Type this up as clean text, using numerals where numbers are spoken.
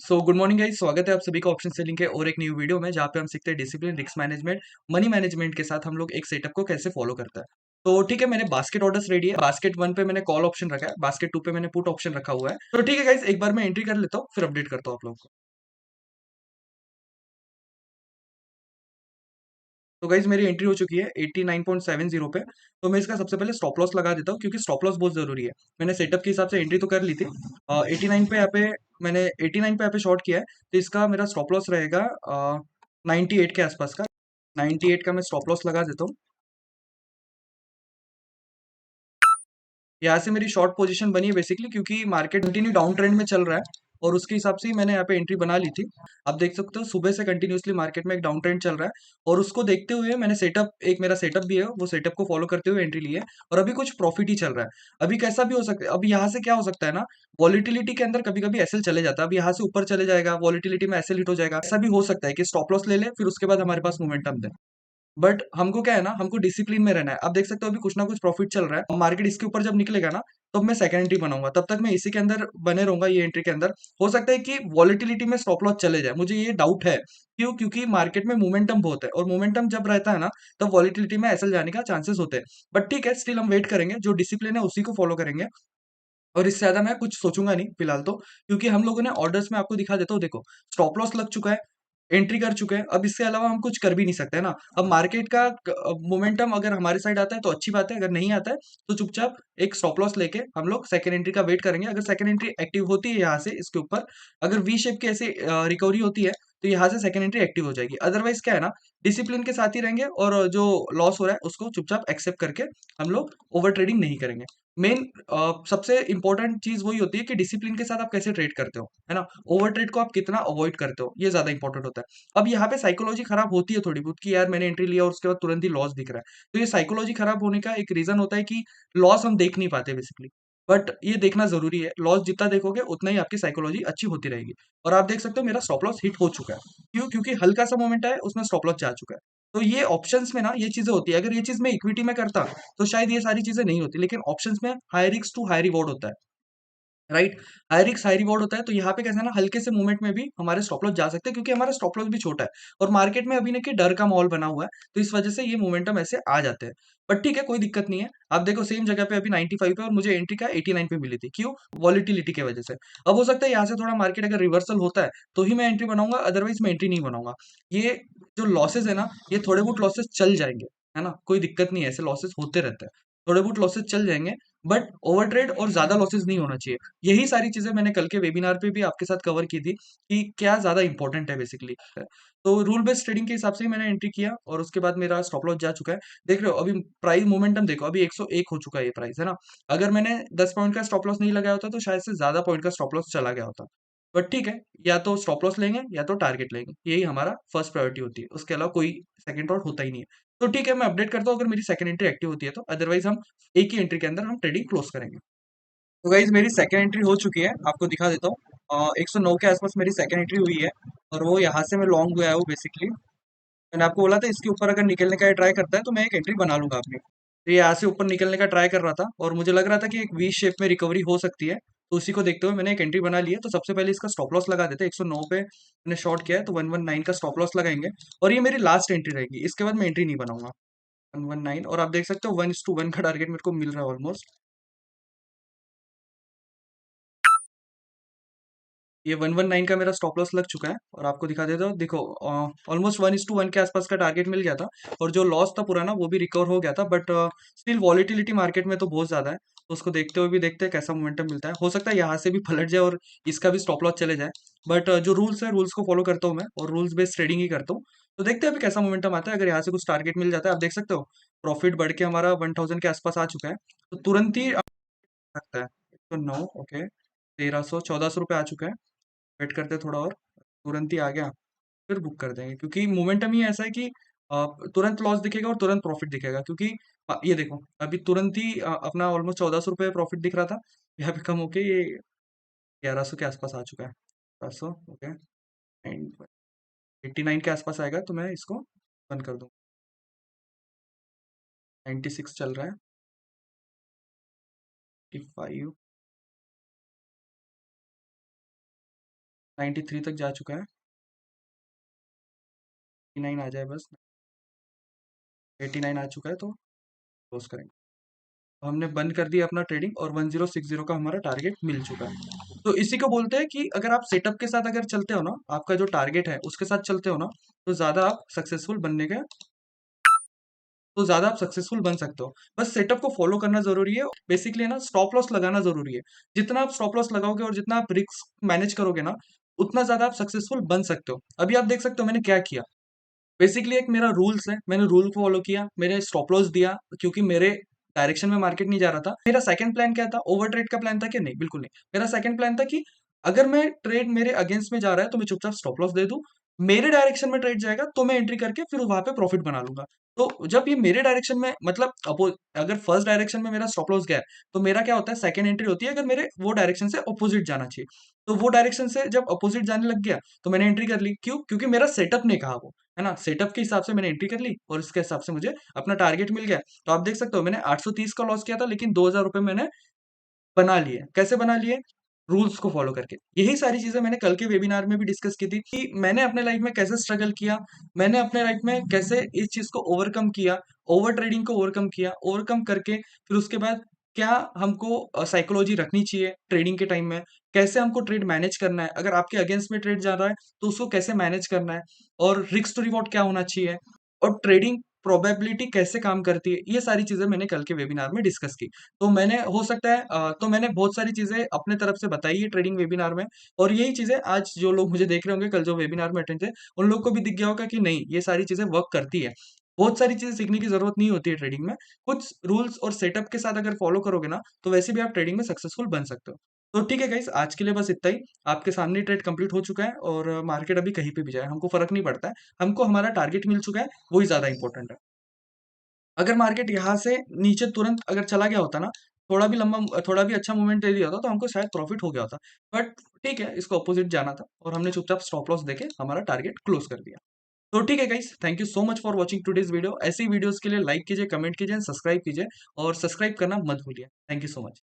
Good morning guys, स्वागत है आप सभी का ऑप्शन सेलिंग के और एक न्यू वीडियो में जहाँ पे हम सीखते हैं discipline, risk management, money management के साथ हम लोग एक सेटअप को कैसे फॉलो करता है। तो ठीक है, मैंने बास्केट ऑर्डर्स रेडी है। बास्केट वन पे मैंने कॉल ऑप्शन रखा है, बास्केट टू पे मैंने पुट ऑप्शन रखा हुआ है। तो ठीक है गाइस, एक बार मैं एंट्री कर लेता हूँ, फिर अपडेट करता हूँ आप लोगों को। तो गाइस मेरी एंट्री हो चुकी है 89.70 पे। तो मैं इसका सबसे पहले स्टॉप लॉस लगा देता हूँ क्योंकि स्टॉप लॉस बहुत जरूरी है। मैंने सेटअप के हिसाब से एंट्री तो कर ली थी। 89 पे यहाँ पे मैंने 89 पे यहाँ पे शॉर्ट किया है, तो इसका मेरा स्टॉप लॉस रहेगा 98 के आसपास का। 98 का मैं स्टॉप लॉस लगा देता हूँ। यहाँ से मेरी शॉर्ट पोजीशन बनी है बेसिकली क्योंकि मार्केट कंटिन्यू डाउन ट्रेंड में चल रहा है और उसके हिसाब से ही मैंने यहाँ पे एंट्री बना ली थी। आप देख सकते हो सुबह से कंटिन्यूअसली मार्केट में एक डाउन ट्रेंड चल रहा है और उसको देखते हुए मैंने सेटअप, एक मेरा सेटअप भी है, वो सेटअप को फॉलो करते हुए एंट्री ली है और अभी कुछ प्रॉफिट ही चल रहा है। अभी कैसा भी हो सकता है, अभी यहाँ से क्या हो सकता है ना, वॉलिटिलिटी के अंदर कभी कभी एसएल चले जाता है। अब यहाँ से ऊपर चले जाएगा, वॉलिटिलिटी में एसएल हिट हो जाएगा। ऐसा भी हो सकता है कि स्टॉप लॉस ले ले फिर उसके बाद हमारे पास मोमेंटम दे। बट हमको क्या है ना, हमको डिसिप्लिन में रहना है। आप देख सकते हो अभी कुछ ना कुछ प्रॉफिट चल रहा है, मार्केट इसके ऊपर जब निकलेगा ना, तब मैं सेकंड एंट्री बनाऊंगा। तब तक मैं इसी के अंदर बने रहूंगा, ये एंट्री के अंदर। हो सकता है कि वॉलिटिलिटी में स्टॉप लॉस चले जाए, मुझे ये डाउट है। क्यों? क्योंकि मार्केट में मोमेंटम बहुत है और मोमेंटम जब रहता है ना, तब वॉलिटिलिटी में एसएल जाने का चांसेस होते हैं। बट ठीक है, स्टिल हम वेट करेंगे, जो डिसिप्लिन है उसी को फॉलो करेंगे और इससे ज्यादा मैं कुछ सोचूंगा नहीं फिलहाल तो। क्योंकि हम लोगों ने ऑर्डर्स में, आपको दिखा देता हूँ, देखो स्टॉप लॉस लग चुका है, एंट्री कर चुके हैं। अब इससे अलावा हम कुछ कर भी नहीं सकते है ना। अब मार्केट का मोमेंटम अगर हमारे साइड आता है तो अच्छी बात है, अगर नहीं आता है तो चुपचाप एक स्टॉप लॉस लेके हम लोग सेकंड एंट्री का वेट करेंगे। अगर सेकंड एंट्री एक्टिव होती है यहाँ से इसके ऊपर, अगर वी शेप की ऐसे रिकवरी होती है, तो यहाँ से सेकंड एंट्री एक्टिव हो जाएगी। अदरवाइज क्या है ना, डिसिप्लिन के साथ ही रहेंगे और जो लॉस हो रहा है उसको चुपचाप एक्सेप्ट करके हम लोग ओवर ट्रेडिंग नहीं करेंगे। मेन सबसे इंपॉर्टेंट चीज वही होती है कि डिसिप्लिन के साथ आप कैसे ट्रेड करते हो, है ना। ओवर ट्रेड को आप कितना अवॉइड करते हो, ये ज्यादा इंपॉर्टेंट होता है। अब यहाँ पे साइकोलॉजी खराब होती है थोड़ी बहुत कि यार मैंने एंट्री लिया और उसके बाद तुरंत ही लॉस दिख रहा है। तो ये साइकोलॉजी खराब होने का एक रीजन होता है कि लॉस हम देख नहीं पाते बेसिकली। बट ये देखना जरूरी है, लॉस जितना देखोगे उतना ही आपकी साइकोलॉजी अच्छी होती रहेगी। और आप देख सकते हो मेरा स्टॉप लॉस हिट हो चुका है। क्यों? क्योंकि हल्का सा मोमेंट है, उसमें स्टॉप लॉस जा चुका है। तो ये ऑप्शंस में ना ये चीजें होती है। अगर ये चीज मैं इक्विटी में करता तो शायद ये सारी चीजें नहीं होती, लेकिन ऑप्शंस में high risk to high reward होता है, right. High risk high reward होता है, तो यहाँ पे कैसा है ना, हल्के से मूवमेंट में भी हमारे स्टॉप लॉस जा सकते हैं क्योंकि हमारा स्टॉप लॉस भी छोटा है और मार्केट में अभी ना कि डर का माहौल बना हुआ है, तो इस वजह से ये मोमेंटम ऐसे आ जाते हैं। बट ठीक है, कोई दिक्कत नहीं है। आप देखो सेम जगह पे अभी 95 पे और मुझे एंट्री का 89 पे मिली थी। क्यों? वॉलिटिलिटी की वजह से। अब हो सकता है यहाँ से थोड़ा मार्केट अगर रिवर्सल होता है तो ही मैं एंट्री बनाऊंगा, अदरवाइज मैं एंट्री नहीं बनाऊंगा। ये जो लॉसेस है ना, ये थोड़े बहुत लॉसेस चल जाएंगे, है ना, कोई दिक्कत नहीं है, ऐसे लॉसेस होते रहते हैं। थोड़े बहुत लॉसेस चल जाएंगे, बट ओवर ट्रेड और ज्यादा लॉसेस नहीं होना चाहिए। यही सारी चीजें मैंने कल के वेबिनार पे भी आपके साथ कवर की थी कि क्या ज्यादा इंपॉर्टेंट है बेसिकली। तो रूल बेस्ड ट्रेडिंग के हिसाब से ही मैंने एंट्री किया और उसके बाद मेरा स्टॉप लॉस जा चुका है। देख रहे हो अभी प्राइस मोमेंटम, देखो अभी 101 हो चुका है ये प्राइस, है ना। अगर मैंने 10 पॉइंट का स्टॉप लॉस नहीं लगाया होता तो शायद से ज्यादा पॉइंट का स्टॉप लॉस चला गया होता। बट ठीक है, या तो स्टॉप लॉस लेंगे या तो टारगेट लेंगे, यही हमारा फर्स्ट प्रायोरिटी होती है, उसके अलावा कोई सेकंड थॉट होता ही नहीं है। तो ठीक है, मैं अपडेट करता हूँ अगर मेरी सेकंड एंट्री एक्टिव होती है तो, अदरवाइज हम एक ही एंट्री के अंदर हम ट्रेडिंग क्लोज करेंगे। तो गाइज मेरी सेकंड एंट्री हो चुकी है, आपको दिखा देता हूँ। 109 के आसपास मेरी सेकंड एंट्री हुई है और वो यहाँ से मैं लॉन्ग गया हूँ बेसिकली। मैंने आपको बोला था इसके ऊपर अगर निकलने का ट्राई करता है तो मैं एक एंट्री बना लूंगा अपनी। तो ये यहाँ से ऊपर निकलने का ट्राई कर रहा था और मुझे लग रहा था कि एक वी शेप में रिकवरी हो सकती है, तो उसी को देखते हुए मैंने एक एंट्री बना ली है। तो सबसे पहले इसका स्टॉप लॉस लगा देते हैं। 109 पे मैंने शॉर्ट किया है तो 119 का स्टॉप लॉस लगाएंगे और ये मेरी लास्ट एंट्री रहेगी, इसके बाद मैं एंट्री नहीं बनाऊंगा। 119, और आप देख सकते हो 1:1 का टारगेट मेरे को मिल रहा है ऑलमोस्ट। ये 119 का मेरा स्टॉप लॉस लग चुका है और आपको दिखा देता हूँ, देखो ऑलमोस्ट 1:1 के आसपास का टारगेट मिल गया था और जो लॉस था पुराना वो भी रिकवर हो गया था। बट स्टिल वॉलिटिलिटी मार्केट में तो बहुत ज्यादा है, तो उसको देखते हुए भी देखते हैं कैसा मोमेंटम मिलता है। हो सकता है यहाँ से भी पलट जाए और इसका भी स्टॉप लॉस चले जाए। बट जो रूल्स है, रूल्स को फॉलो करता हूँ मैं और रूल्स बेस्ड ट्रेडिंग ही करता हूँ। तो देखते हैं अभी कैसा मोमेंटम आता है। अगर यहाँ से कुछ टारगेट मिल जाता है, आप देख सकते हो प्रॉफिट बढ़ के हमारा 1000 के आसपास आ चुका है, तो तुरंत ही सकता है। तो 9, ओके, 1300 1400 रुपये आ चुका है। वेट करते हैं थोड़ा और, तुरंत ही आ गया फिर बुक कर देंगे क्योंकि मोमेंटम ही ऐसा है कि तुरंत लॉस दिखेगा और तुरंत प्रॉफिट दिखेगा। क्योंकि ये देखो अभी तुरंत ही अपना ऑलमोस्ट 1400 रुपये प्रॉफिट दिख रहा था, यहाँ पे कम होके ये 1100 के आसपास आ चुका है। 1100, ओके, 89 के आसपास आएगा तो मैं इसको बंद कर दूँ। 96 चल रहा है, 55, 93 तक जा चुका है। 89 आ जाए बस। 89 आ चुका है तो क्लोज करेंगे। तो हमने बंद कर दिया अपना ट्रेडिंग और 1060 का हमारा टारगेट मिल चुका है। तो इसी को बोलते हैं कि अगर आप सेटअप के साथ अगर चलते हो ना, आपका जो टारगेट है उसके साथ चलते हो ना, तो ज्यादा आप सक्सेसफुल बनने के तो ज्यादा आप सक्सेसफुल बन सकते हो। बस सेटअप को फॉलो करना जरूरी है। बेसिकली ना स्टॉप लॉस लगाना जरूरी है। जितना आप स्टॉप लॉस लगाओगे और जितना आप रिस्क मैनेज करोगे ना, उतना ज्यादा आप सक्सेसफुल बन सकते हो। अभी आप देख सकते हो मैंने क्या किया। बेसिकली एक मेरा रूल्स है, मैंने रूल को फॉलो किया, मैंने स्टॉप लॉस दिया क्योंकि मेरे डायरेक्शन में मार्केट नहीं जा रहा था। मेरा सेकंड प्लान क्या था, ओवर ट्रेड का प्लान था कि नहीं, बिल्कुल नहीं। मेरा सेकंड प्लान था कि अगर मैं ट्रेड मेरे अगेंस्ट में जा रहा है तो मैं चुपचाप स्टॉप लॉस दे दूं। मेरे डायरेक्शन में ट्रेड जाएगा तो मैं एंट्री करके फिर वहां पे प्रॉफिट बना लूंगा। तो जब ये मेरे डायरेक्शन में मतलब अगर फर्स्ट डायरेक्शन में मेरा स्टॉप लॉस गया है, तो मेरा क्या होता है, सेकंड एंट्री होती है अगर मेरे वो डायरेक्शन से अपोजिट जाना चाहिए। तो वो डायरेक्शन से जब अपोजिट जाने लग गया तो मैंने एंट्री कर ली। क्यों? क्योंकि मेरा सेटअप ने कहा वो, है ना, सेटअप के हिसाब से मैंने एंट्री कर ली और इसके हिसाब से मुझे अपना टारगेट मिल गया। तो आप देख सकते हो मैंने 830 का लॉस किया था, लेकिन 2000 रुपए मैंने बना लिए। कैसे बना लिए? रूल्स को फॉलो करके। यही सारी चीजें मैंने कल के वेबिनार में भी डिस्कस की थी कि मैंने अपने लाइफ में कैसे स्ट्रगल किया, मैंने अपने लाइफ में कैसे इस चीज को ओवरकम किया, ओवर ट्रेडिंग को ओवरकम किया, ओवरकम करके फिर उसके बाद क्या हमको साइकोलॉजी रखनी चाहिए ट्रेडिंग के टाइम में, कैसे हमको ट्रेड मैनेज करना है, अगर आपके अगेंस्ट में ट्रेड जा रहा है तो उसको कैसे मैनेज करना है, और रिस्क टू रिवॉर्ड क्या होना चाहिए, और ट्रेडिंग प्रोबेबिलिटी कैसे काम करती है। ये सारी चीजें मैंने कल के वेबिनार में डिस्कस की। तो मैंने हो सकता है तो मैंने बहुत सारी चीजें अपने तरफ से बताई है ट्रेडिंग वेबिनार में। और यही चीजें आज जो लोग मुझे देख रहे होंगे, कल जो वेबिनार में अटेंड थे, उन लोग को भी दिख गया होगा कि नहीं, ये सारी चीजें वर्क करती है। बहुत सारी चीजें सीखने की जरूरत नहीं होती है ट्रेडिंग में। कुछ रूल्स और सेटअप के साथ अगर फॉलो करोगे ना, तो वैसे भी आप ट्रेडिंग में सक्सेसफुल बन सकते हो। तो ठीक है गाइस, आज के लिए बस इतना ही। आपके सामने ट्रेड कंप्लीट हो चुका है और मार्केट अभी कहीं पे भी जाए हमको फर्क नहीं पड़ता है। हमको हमारा टारगेट मिल चुका है, वही ज्यादा इंपॉर्टेंट है। अगर मार्केट यहाँ से नीचे तुरंत अगर चला गया होता ना, थोड़ा भी अच्छा मूवमेंट दे दिया होता तो हमको शायद प्रॉफिट हो गया होता। बट ठीक है, इसको अपोजिट जाना था और हमने चुपचाप स्टॉप लॉस देके हमारा टारगेट क्लोज कर दिया। तो ठीक है guys, thank you so much for watching today's video. ऐसी वीडियोस के लिए लाइक कीजिए, कमेंट कीजिए, सब्सक्राइब कीजिए, और सब्सक्राइब करना मत भूलिए। Thank you so much.